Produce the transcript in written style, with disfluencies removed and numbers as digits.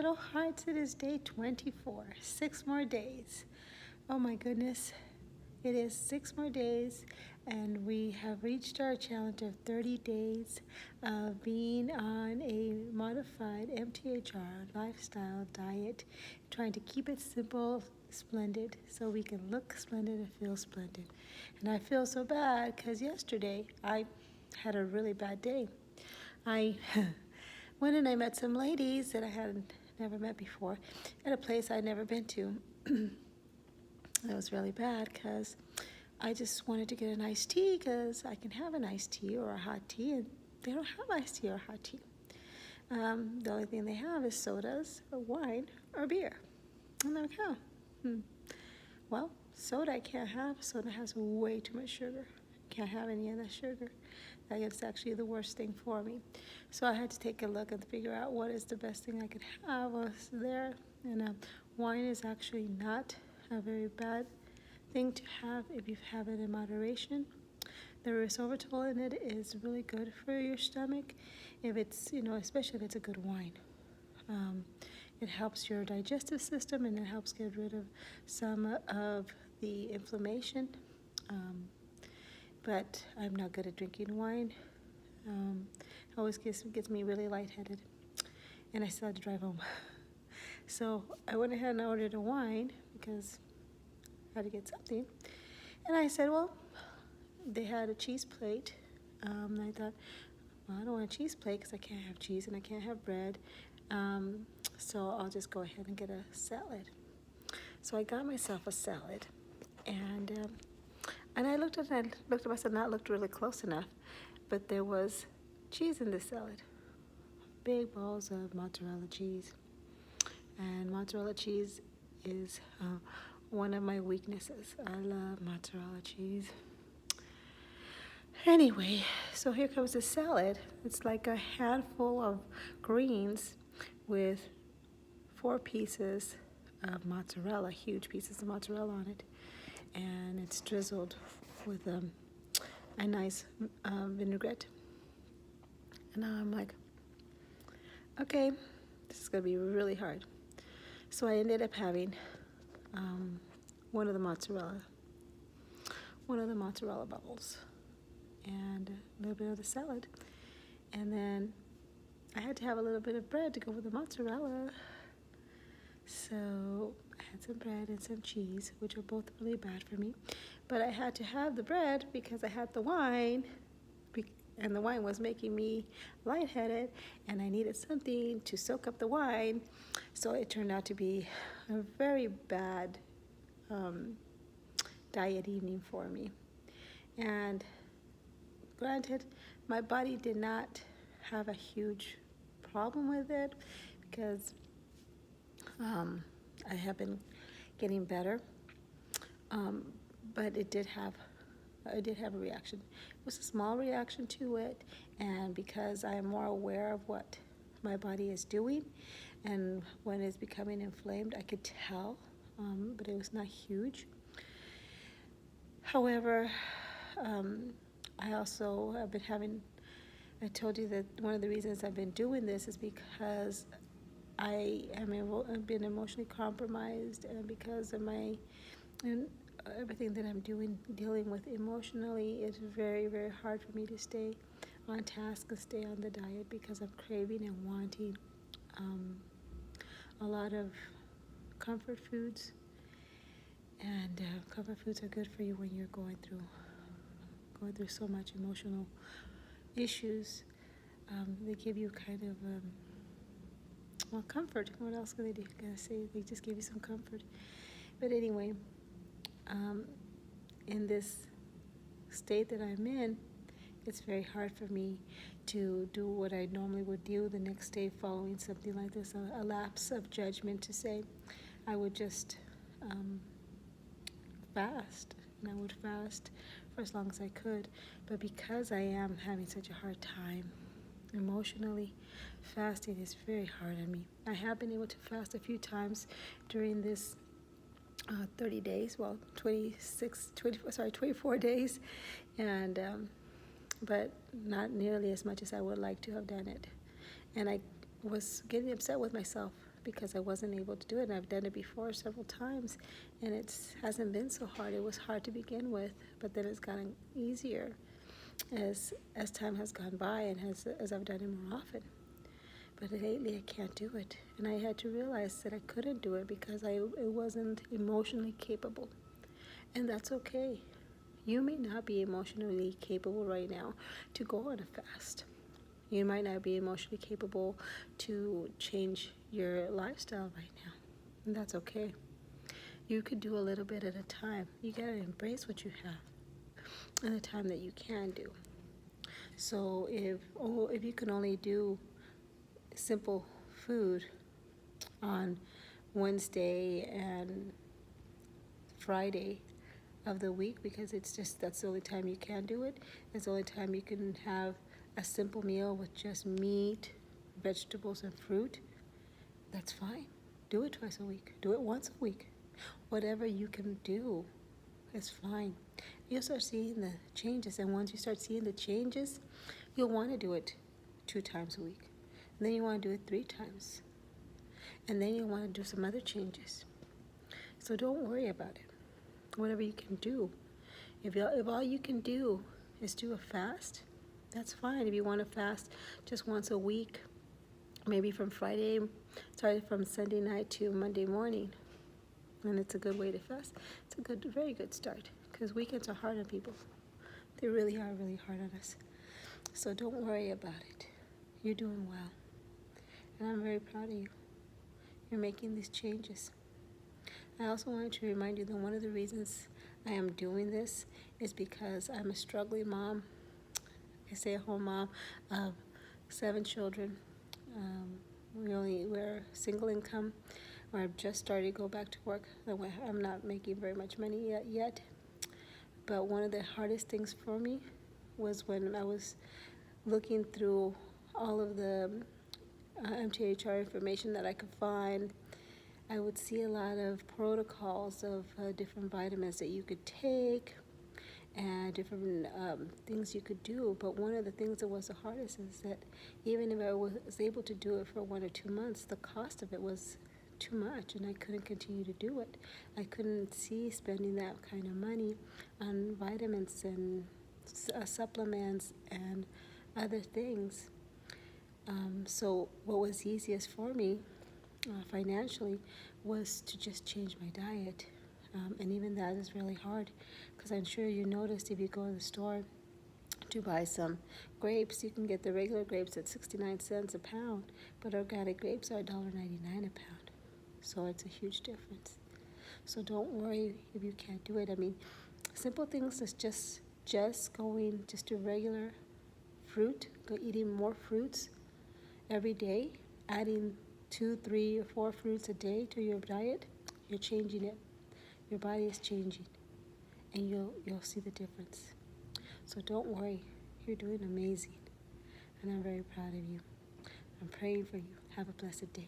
little hearts. It is day 24. 6 more days. Oh my goodness. It is 6 more days, and we have reached our challenge of 30 days of being on a modified MTHFR lifestyle diet, trying to keep it simple, splendid, so we can look splendid and feel splendid. And I feel so bad because yesterday I had a really bad day. I went and I met some ladies that I had never met before at a place I'd never been to. It was really bad because I just wanted to get an iced tea because I can have an iced tea or a hot tea, and they don't have iced tea or hot tea. The only thing they have is sodas, or wine, or beer. I'm like, oh, well, soda I can't have. Soda has way too much sugar. Can't have any of that sugar. That is actually the worst thing for me. So I had to take a look and figure out what is the best thing I could have was there. And wine is actually not a very bad thing to have if you have it in moderation. The resveratrol in it is really good for your stomach, if it's, especially if it's a good wine. It helps your digestive system, and it helps get rid of some of the inflammation. But I'm not good at drinking wine. It always gets me really lightheaded, and I still had to drive home. So I went ahead and ordered a wine because I had to get something. And I said, well, they had a cheese plate. And I thought, well, I don't want a cheese plate because I can't have cheese and I can't have bread. So I'll just go ahead and get a salad. So I got myself a salad. And I looked at myself, not looked really close enough, but there was cheese in this salad. Big balls of mozzarella cheese. And mozzarella cheese is one of my weaknesses. I love mozzarella cheese. Anyway, so here comes the salad. It's like a handful of greens with 4 pieces of mozzarella, huge pieces of mozzarella on it. And it's drizzled with a nice vinaigrette. And now I'm like, okay, this is going to be really hard. So I ended up having one of the mozzarella bubbles and a little bit of the salad. And then I had to have a little bit of bread to go with the mozzarella. So I had some bread and some cheese, which are both really bad for me. But I had to have the bread because I had the wine, and the wine was making me lightheaded, and I needed something to soak up the wine. So it turned out to be a very bad diet evening for me. And granted, my body did not have a huge problem with it because I have been getting better. But it did have a reaction. It was a small reaction to it, and because I am more aware of what my body is doing and when it's becoming inflamed, I could tell, but it was not huge. However, I also have been I told you that one of the reasons I've been doing this is because I've been emotionally compromised, and because of everything that I'm dealing with emotionally, it's very, very hard for me to stay on task and stay on the diet because I'm craving and wanting a lot of comfort foods. And comfort foods are good for you when you're going through so much emotional issues. They give you kind of comfort. What else can they do? Gotta say, they just give you some comfort. But anyway, in this state that I'm in, it's very hard for me to do what I normally would do the next day following something like this, a lapse of judgment, to say I would just fast, and I would fast for as long as I could. But because I am having such a hard time emotionally, fasting is very hard on me. I have been able to fast a few times during this 30 days, well, 24 days, and but not nearly as much as I would like to have done it. And I was getting upset with myself because I wasn't able to do it. And I've done it before several times, and it hasn't been so hard. It was hard to begin with, but then it's gotten easier as time has gone by and as I've done it more often. But lately I can't do it, and I had to realize that I couldn't do it because I wasn't emotionally capable, and that's okay. You may not be emotionally capable right now to go on a fast. You might not be emotionally capable to change your lifestyle right now, and that's okay. You could do a little bit at a time. You gotta embrace what you have and the time that you can do. So if you can only do simple food on Wednesday and Friday of the week, because that's the only time you can do it. It's the only time you can have a simple meal with just meat, vegetables, and fruit. That's fine. Do it twice a week. Do it once a week. Whatever you can do is fine. You'll start seeing the changes, and once you start seeing the changes, you'll want to do it 2 times a week. And then you want to do it 3 times. And then you want to do some other changes. So don't worry about it. Whatever you can do. If all you can do is do a fast, that's fine. If you want to fast just once a week, maybe from Sunday night to Monday morning, and it's a good way to fast. It's a very good start, because weekends are hard on people. They really are really hard on us. So don't worry about it. You're doing well, and I'm very proud of you. You're making these changes. I also wanted to remind you that one of the reasons I am doing this is because I'm a struggling mom, a stay-at-home mom of 7 children. We're single income. I've just started to go back to work. I'm not making very much money yet. But one of the hardest things for me was when I was looking through all of the MTHFR information that I could find. I would see a lot of protocols of different vitamins that you could take and different things you could do. But one of the things that was the hardest is that even if I was able to do it for 1 or 2 months, the cost of it was too much, and I couldn't continue to do it. I couldn't see spending that kind of money on vitamins and supplements and other things. So what was easiest for me financially was to just change my diet. And even that is really hard, because I'm sure you noticed if you go to the store to buy some grapes, you can get the regular grapes at 69 cents a pound, but organic grapes are $1.99 a pound. So it's a huge difference. So don't worry if you can't do it. I mean, simple things is just do regular fruit, go eating more fruits every day, adding 2, 3, or 4 fruits a day to your diet. You're changing it. Your body is changing, and you'll see the difference. So don't worry. You're doing amazing, and I'm very proud of you. I'm praying for you. Have a blessed day.